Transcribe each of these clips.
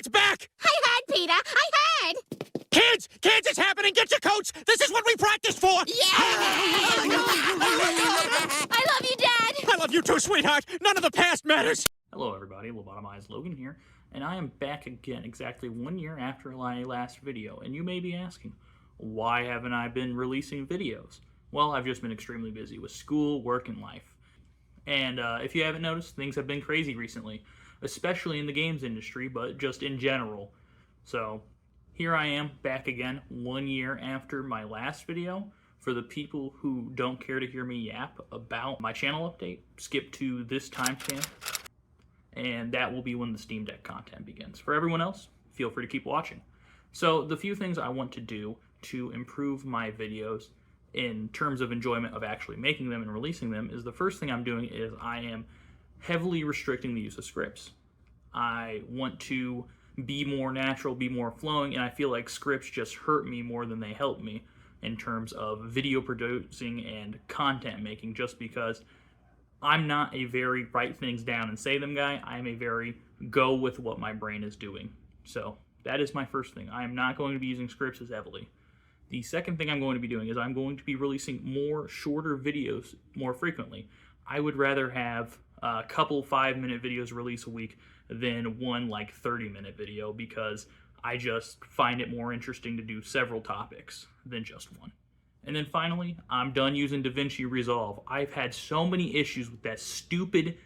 It's back! I heard, Peter. I heard. Kids, it's happening. Get your coats. This is what we practiced for. Yeah! I love you, Dad. I love you too, sweetheart. None of the past matters. Hello everybody, Lobotomized Logan here, and I am back again exactly 1 year after my last video, and you may be asking, why haven't I been releasing videos? Well, I've just been extremely busy with school, work, and life. And if you haven't noticed, things have been crazy recently, especially in the games industry, but just in general. So, here I am, back again, 1 year after my last video. For the people who don't care to hear me yap about my channel update, skip to this timestamp, and that will be when the Steam Deck content begins. For everyone else, feel free to keep watching. So the few things I want to do to improve my videos in terms of enjoyment of actually making them and releasing them is the first thing I'm doing is I am heavily restricting the use of scripts. I want to be more natural, be more flowing, and I feel like scripts just hurt me more than they help me in terms of video producing and content making, just because I'm not a very write things down and say them guy. I'm a very go with what my brain is doing. So that is my first thing. I am not going to be using scripts as heavily. The second thing I'm going to be doing is I'm going to be releasing more shorter videos more frequently. I would rather have a couple 5-minute videos release a week than one like 30-minute video, because I just find it more interesting to do several topics than just one. And then finally, I'm done using DaVinci Resolve. I've had so many issues with that stupid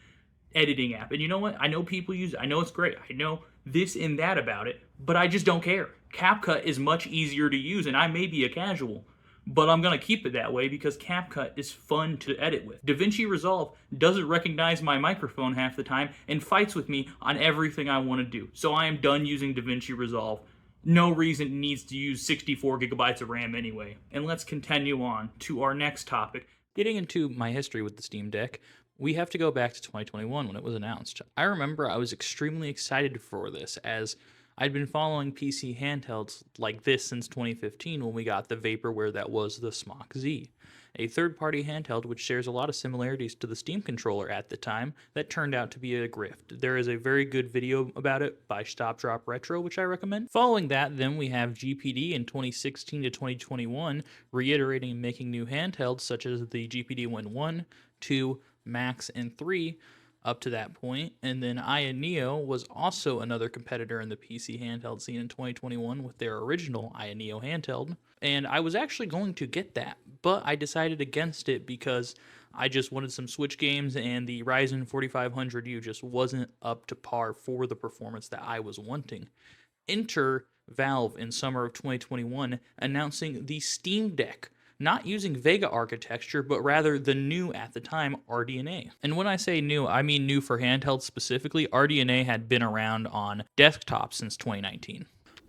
editing app. And you know what? I know people use it. I know it's great. I know this and that about it, but I just don't care. CapCut is much easier to use, and I may be a casual, but I'm going to keep it that way because CapCut is fun to edit with. DaVinci Resolve doesn't recognize my microphone half the time and fights with me on everything I want to do. So I am done using DaVinci Resolve. No reason it needs to use 64 gigabytes of RAM anyway. And let's continue on to our next topic. Getting into my history with the Steam Deck, we have to go back to 2021 when it was announced. I remember I was extremely excited for this, as I'd been following PC handhelds like this since 2015 when we got the vaporware that was the Smock Z, a third-party handheld which shares a lot of similarities to the Steam controller at the time that turned out to be a grift. There is a very good video about it by Stop Drop Retro, which I recommend. Following that, then we have GPD in 2016 to 2021 reiterating and making new handhelds such as the GPD Win 1, 2, Max, and 3, up to that point. And then Aya Neo was also another competitor in the PC handheld scene in 2021 with their original Aya Neo handheld. And I was actually going to get that, but I decided against it because I just wanted some Switch games, and the Ryzen 4500U just wasn't up to par for the performance that I was wanting. Enter Valve in summer of 2021 announcing the Steam Deck, not using Vega architecture, but rather the new, at the time, RDNA. And when I say new, I mean new for handhelds specifically. RDNA had been around on desktops since 2019.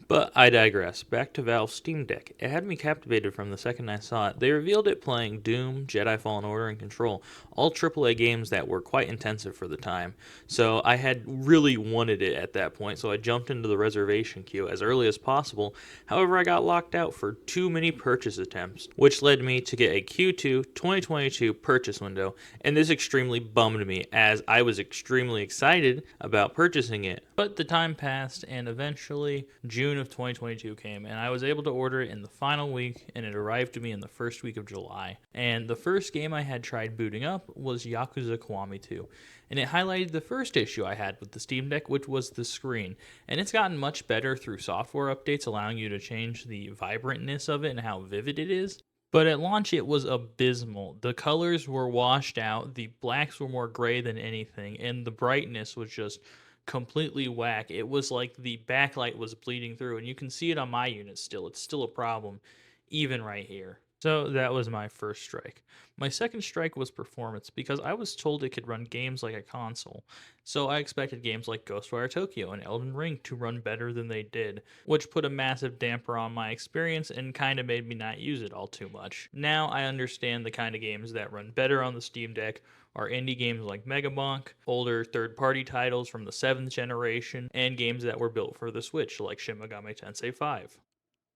But I digress. Back to Valve's Steam Deck. It had me captivated from the second I saw it. They revealed it playing Doom, Jedi Fallen Order, and Control, all AAA games that were quite intensive for the time. So I had really wanted it at that point, so I jumped into the reservation queue as early as possible. However, I got locked out for too many purchase attempts, which led me to get a Q2 2022 purchase window, and this extremely bummed me as I was extremely excited about purchasing it. But the time passed, and eventually June of 2022 came, and I was able to order it in the final week, and it arrived to me in the first week of July. And the first game I had tried booting up was Yakuza Kiwami 2, and it highlighted the first issue I had with the Steam Deck, which was the screen. And it's gotten much better through software updates, allowing you to change the vibrantness of it and how vivid it is. But at launch, it was abysmal. The colors were washed out, the blacks were more gray than anything, and the brightness was just completely whack. It was like the backlight was bleeding through, and you can see it on my unit still. It's still a problem, even right here. So that was my first strike. My second strike was performance, because I was told it could run games like a console. So I expected games like Ghostwire Tokyo and Elden Ring to run better than they did, which put a massive damper on my experience and kind of made me not use it all too much. Now I understand the kind of games that run better on the Steam Deck are indie games like Megabonk, older third-party titles from the 7th generation, and games that were built for the Switch like Shin Megami Tensei 5.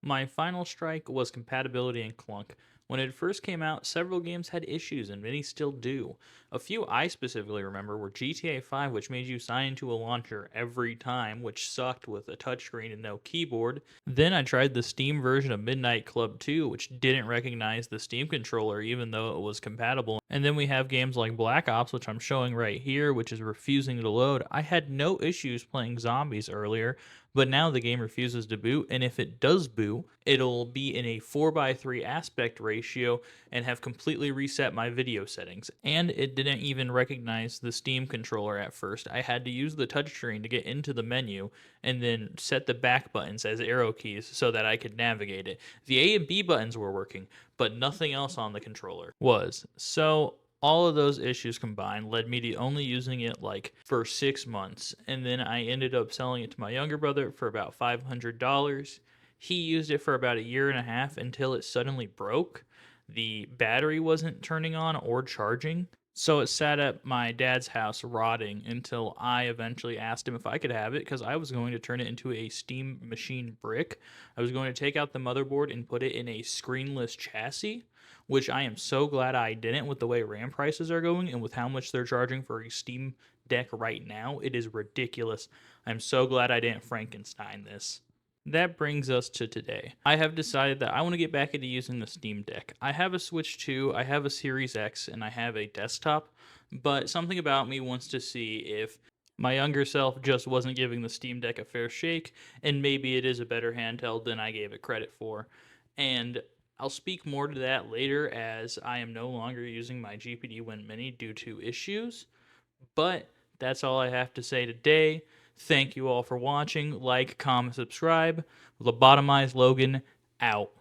My final strike was compatibility and clunk. When it first came out, several games had issues, and many still do. A few I specifically remember were GTA 5, which made you sign into a launcher every time, which sucked with a touchscreen and no keyboard. Then I tried the Steam version of Midnight Club 2, which didn't recognize the Steam controller even though it was compatible. And then we have games like Black Ops, which I'm showing right here, which is refusing to load. I had no issues playing zombies earlier, but now the game refuses to boot, and if it does boot, it'll be in a 4:3 aspect ratio and have completely reset my video settings. And it didn't even recognize the Steam controller at first. I had to use the touchscreen to get into the menu and then set the back buttons as arrow keys so that I could navigate it. The A and B buttons were working, but nothing else on the controller was. So all of those issues combined led me to only using it like for 6 months, and then I ended up selling it to my younger brother for about $500. He used it for about a year and a half until it suddenly broke. The battery wasn't turning on or charging, so it sat at my dad's house rotting until I eventually asked him if I could have it because I was going to turn it into a Steam Machine brick. I was going to take out the motherboard and put it in a screenless chassis, which I am so glad I didn't with the way RAM prices are going and with how much they're charging for a Steam Deck right now. It is ridiculous. I'm so glad I didn't Frankenstein this. That brings us to today. I have decided that I want to get back into using the Steam Deck. I have a Switch 2, I have a Series X, and I have a desktop, but something about me wants to see if my younger self just wasn't giving the Steam Deck a fair shake, and maybe it is a better handheld than I gave it credit for. And I'll speak more to that later as I am no longer using my GPD Win Mini due to issues. But that's all I have to say today. Thank you all for watching. Like, comment, subscribe. Lobotomized Logan out.